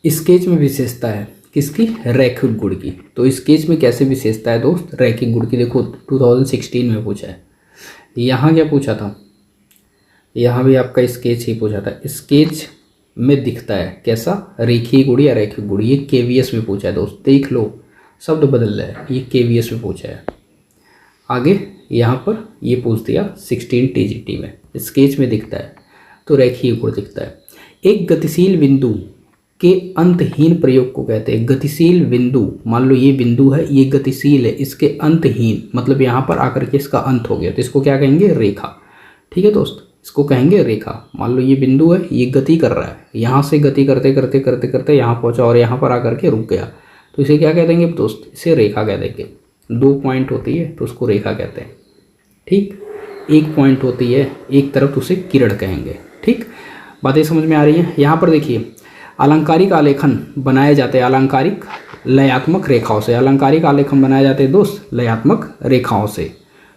Sketch में विशेषता है किसकी? रैखिक गुण की। तो स्केच में कैसे विशेषता है दोस्त? रैखिक गुण की। देखो 2016 में पूछा है। यहाँ क्या पूछा था? यहाँ भी आपका स्केच ही पूछा था। स्केच में दिखता है कैसा? रेखीय गुण या रैखिक गुण। ये केवीएस में पूछा है दोस्त, देख लो शब्द बदल रहा है, ये केवीएस में पूछा है। आगे यहाँ पर ये पूछ दिया 16 टीजीटी में, स्केच में दिखता है तो रेखीय गुण दिखता है। एक गतिशील बिंदु के अंतहीन प्रयोग को कहते हैं। गतिशील बिंदु, मान लो ये बिंदु है, ये गतिशील है, इसके अंतहीन मतलब यहाँ पर आकर के इसका अंत हो गया तो इसको क्या कहेंगे? रेखा। ठीक है दोस्त, इसको कहेंगे रेखा। मान लो ये बिंदु है, ये गति कर रहा है, यहाँ से गति करते करते करते करते यहाँ पहुँचा और यहाँ पर आकर के रुक गया तो इसे क्या कह देंगे दोस्त? इसे रेखा कह देंगे। 2 पॉइंट होती है तो उसको रेखा कहते हैं। ठीक, 1 पॉइंट होती है एक तरफ तो उसे किरण कहेंगे। ठीक, बातें समझ में आ रही हैं? यहाँ पर देखिए अलंकारिक आलेखन बनाए जाते हैं अलंकारिक लयात्मक रेखाओं से। अलंकारिक आलेखन बनाए जाते हैं दोस्त लयात्मक रेखाओं से।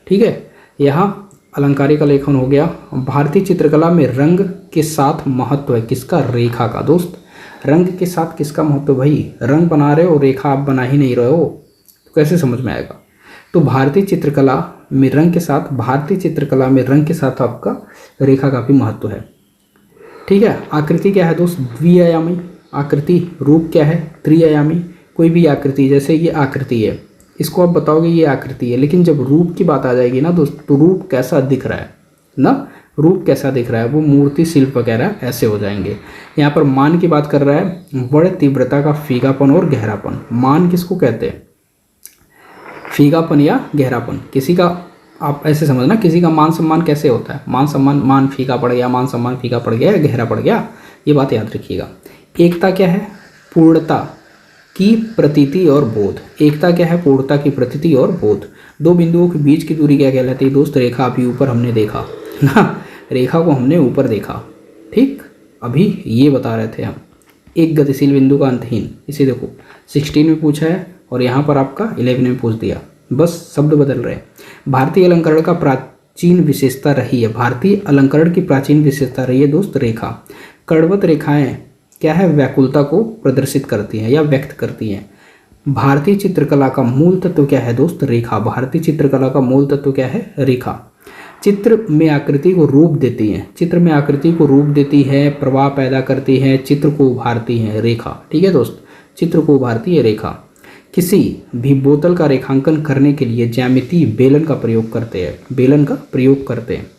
ठीक है, यहाँ अलंकारिक आलेखन हो गया। भारतीय चित्रकला में रंग के साथ महत्व है किसका? रेखा का। दोस्त रंग के साथ किसका महत्व? भाई रंग बना रहे हो, रेखा आप बना ही नहीं रहे हो तो कैसे समझ में आएगा? तो भारतीय चित्रकला में रंग के साथ, भारतीय चित्रकला में रंग के साथ आपका रेखा का भी महत्व है। ठीक है, आकृति क्या है दोस्त? द्विआयामी आकृति। रूप क्या है? त्रिआयामी। कोई भी आकृति, जैसे ये आकृति है, इसको आप बताओगे ये आकृति है, लेकिन जब रूप की बात आ जाएगी ना दोस्त, तो रूप कैसा दिख रहा है ना, रूप कैसा दिख रहा है, वो मूर्ति शिल्प वगैरह ऐसे हो जाएंगे। यहाँ पर मान की बात कर रहा है, बड़ तीव्रता का फीकापन और गहरापन। मान किसको कहते हैं? फीकापन या गहरापन। किसी का, आप ऐसे समझना, किसी का मान सम्मान कैसे होता है? मान सम्मान, मान फीका पड़ गया, मान सम्मान फीका पड़ गया या गहरा पड़ गया, ये बात याद रखिएगा। एकता क्या है? पूर्णता की प्रतीति और बोध। एकता क्या है? पूर्णता की प्रतीति और बोध। दो बिंदुओं के बीच की दूरी क्या कहलाती है दोस्त? रेखा। अभी ऊपर हमने देखा ना, रेखा को हमने ऊपर देखा। ठीक, अभी ये बता रहे थे हम। एक गतिशील बिंदु का अंतहीन, इसे देखो 16 में पूछा है और यहाँ पर आपका 11 में पूछ दिया, बस शब्द बदल रहे हैं। भारतीय अलंकरण का प्राचीन विशेषता रही है, भारतीय अलंकरण की प्राचीन विशेषता रही है दोस्त रेखा। कर्णवत रेखाएं क्या है? व्याकुलता को प्रदर्शित करती हैं या व्यक्त करती हैं। भारतीय चित्रकला का मूल तत्व क्या है दोस्त? रेखा। भारतीय चित्रकला का मूल तत्व क्या है? रेखा। चित्र में आकृति को रूप देती है, चित्र में आकृति को रूप देती है, प्रवाह पैदा करती है, चित्र को उभारती है रेखा। ठीक है दोस्त, चित्र को उभारती है रेखा। किसी भी बोतल का रेखांकन करने के लिए ज्यामितीय बेलन का प्रयोग करते हैं, बेलन का प्रयोग करते हैं।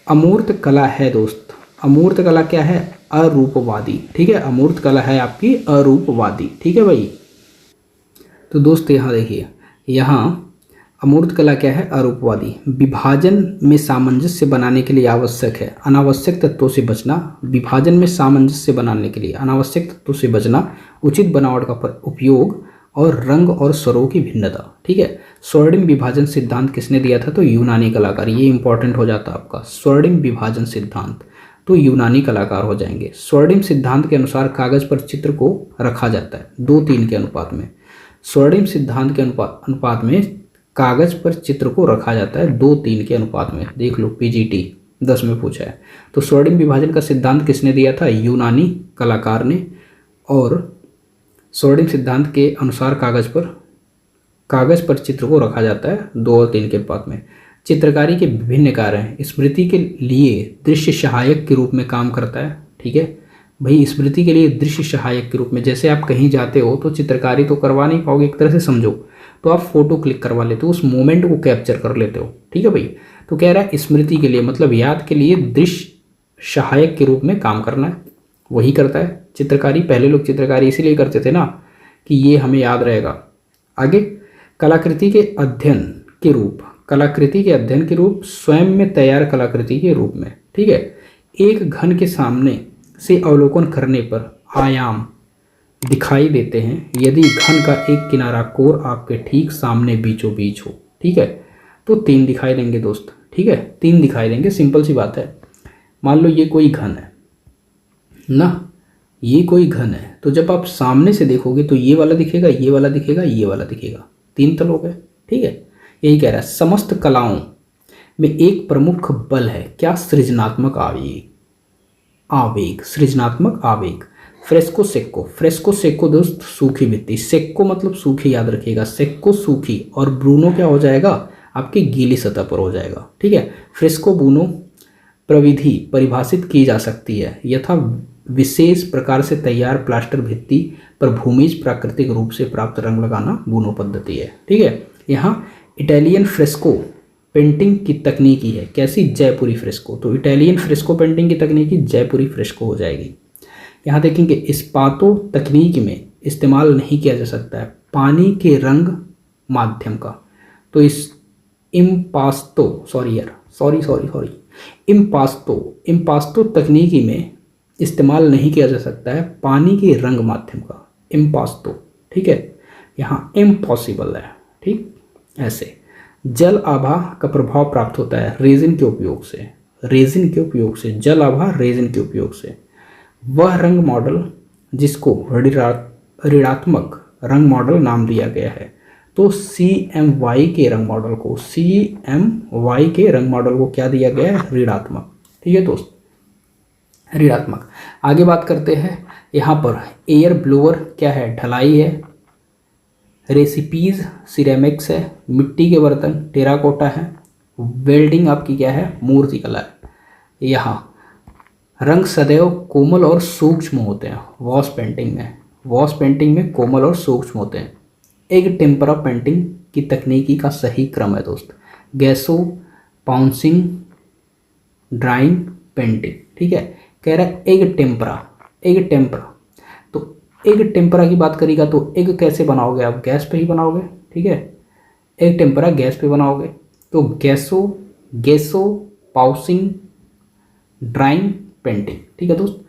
अमूर्त कला है दोस्त, अमूर्त कला क्या है? अरूपवादी। ठीक है, अमूर्त कला है आपकी अरूपवादी। ठीक है भाई, तो दोस्त यहाँ देखिए, यहाँ अमूर्त कला क्या है? अरूपवादी। विभाजन में सामंजस्य बनाने के लिए आवश्यक है अनावश्यक तत्वों से बचना। विभाजन में सामंजस्य बनाने के लिए अनावश्यक तत्वों से बचना, उचित बनावट का उपयोग और रंग और स्वरों की भिन्नता। ठीक है, स्वर्णिम विभाजन सिद्धांत किसने दिया था? तो यूनानी कलाकार। ये इंपॉर्टेंट हो जाता है आपका, स्वर्णिम विभाजन सिद्धांत, तो यूनानी कलाकार हो जाएंगे। स्वर्णिम सिद्धांत के अनुसार कागज पर चित्र को रखा जाता है 2:3 के अनुपात में। स्वर्णिम सिद्धांत के अनुपात में कागज पर चित्र को रखा जाता है 2:3 के अनुपात में। देख लो, पीजीटी 10 में पूछा है। तो स्वर्णिम विभाजन का सिद्धांत किसने दिया था? यूनानी कलाकार ने। और स्वर्णिम सिद्धांत के अनुसार कागज पर चित्र को रखा जाता है 2 और 3 के अनुपात में। चित्रकारी के विभिन्न कार्य हैं। स्मृति के लिए दृश्य सहायक के रूप में काम करता है। ठीक है भाई, स्मृति के लिए दृश्य सहायक के रूप में, जैसे आप कहीं जाते हो तो चित्रकारी तो करवा नहीं पाओगे, एक तरह से समझो, तो आप फोटो क्लिक करवा लेते हो, उस मोमेंट को कैप्चर कर लेते हो। ठीक है भाई, तो कह रहा है स्मृति के लिए मतलब याद के लिए दृश्य सहायक के रूप में काम करना है, वही करता है चित्रकारी। पहले लोग चित्रकारी इसीलिए करते थे ना कि ये हमें याद रहेगा। आगे, कलाकृति के अध्ययन के रूप, कलाकृति के अध्ययन के रूप, स्वयं में तैयार कलाकृति के रूप में। ठीक है, एक घन के सामने से अवलोकन करने पर आयाम दिखाई देते हैं यदि घन का एक किनारा कोर आपके ठीक सामने बीचों बीच हो। ठीक है, तो 3 दिखाई देंगे दोस्त। ठीक है, 3 दिखाई देंगे, सिंपल सी बात है। मान लो ये कोई घन है ना, ये कोई घन है, तो जब आप सामने से देखोगे तो ये वाला दिखेगा, ये वाला दिखेगा, ये वाला दिखेगा, 3 तल हो गए। ठीक है, यही कह रहा है। समस्त कलाओं में एक प्रमुख बल है क्या? सृजनात्मक आवेग, सृजनात्मक आवेग। फ्रेस्को सेक्को, फ्रेस्को सेक्को दोस्त सूखी भित्ति, सेक्को मतलब सूखी, याद रखिएगा, सेक्को सूखी, और ब्रूनो क्या हो जाएगा, आपकी गीली सतह पर हो जाएगा। ठीक है, फ्रेस्को ब्रूनो प्रविधि परिभाषित की जा सकती है यथा विशेष प्रकार से तैयार प्लास्टर भित्ति पर भूमिज प्राकृतिक रूप से प्राप्त रंग लगाना ब्रूनो पद्धति है। ठीक है, यहाँ इटालियन फ्रेस्को पेंटिंग की तकनीकी है, कैसी, जयपुरी फ्रेस्को, तो इटालियन फ्रेस्को पेंटिंग की तकनीकी जयपुरी फ्रेस्को हो जाएगी। यहाँ देखेंगे इस्पातो तकनीक में इस्तेमाल नहीं किया जा सकता है पानी के रंग माध्यम का, तो इस इम्पास्तो तकनीकी में इस्तेमाल नहीं किया जा सकता है पानी के रंग माध्यम का, इम्पास्तो। ठीक है, यहाँ इम्पॉसिबल है। ठीक, ऐसे जल आभा का प्रभाव प्राप्त होता है रेजिन के उपयोग से, रेजिन के उपयोग से, जल आभा रेजिन के उपयोग से। वह रंग मॉडल जिसको ऋणात्मक रंग मॉडल नाम दिया गया है, तो CMY के रंग मॉडल को, CMY के रंग मॉडल को क्या दिया गया है, ऋणात्मक। ठीक है दोस्त, ऋणात्मक। आगे बात करते हैं, यहाँ पर एयर ब्लोअर क्या है, ढलाई है, रेसिपीज सिरेमिक्स है, मिट्टी के बर्तन टेराकोटा है, वेल्डिंग आपकी क्या है, मूर्ति कला है। यहाँ रंग सदैव कोमल और सूक्ष्म होते हैं, वॉश पेंटिंग में कोमल और सूक्ष्म होते हैं। एक टेम्परा पेंटिंग की तकनीकी का सही क्रम है दोस्त, गैसो, पाउंसिंग, ड्राइंग, पेंटिंग। ठीक है, कह रहा है एक टेम्परा, तो एक टेम्परा की बात करेगा तो एग कैसे बनाओगे आप, गैस पे ही बनाओगे। ठीक है, एक टेम्परा गैस पे बनाओगे, तो गैसो, पाउसिंग, ड्राइंग, पेंटिंग। ठीक है दोस्त,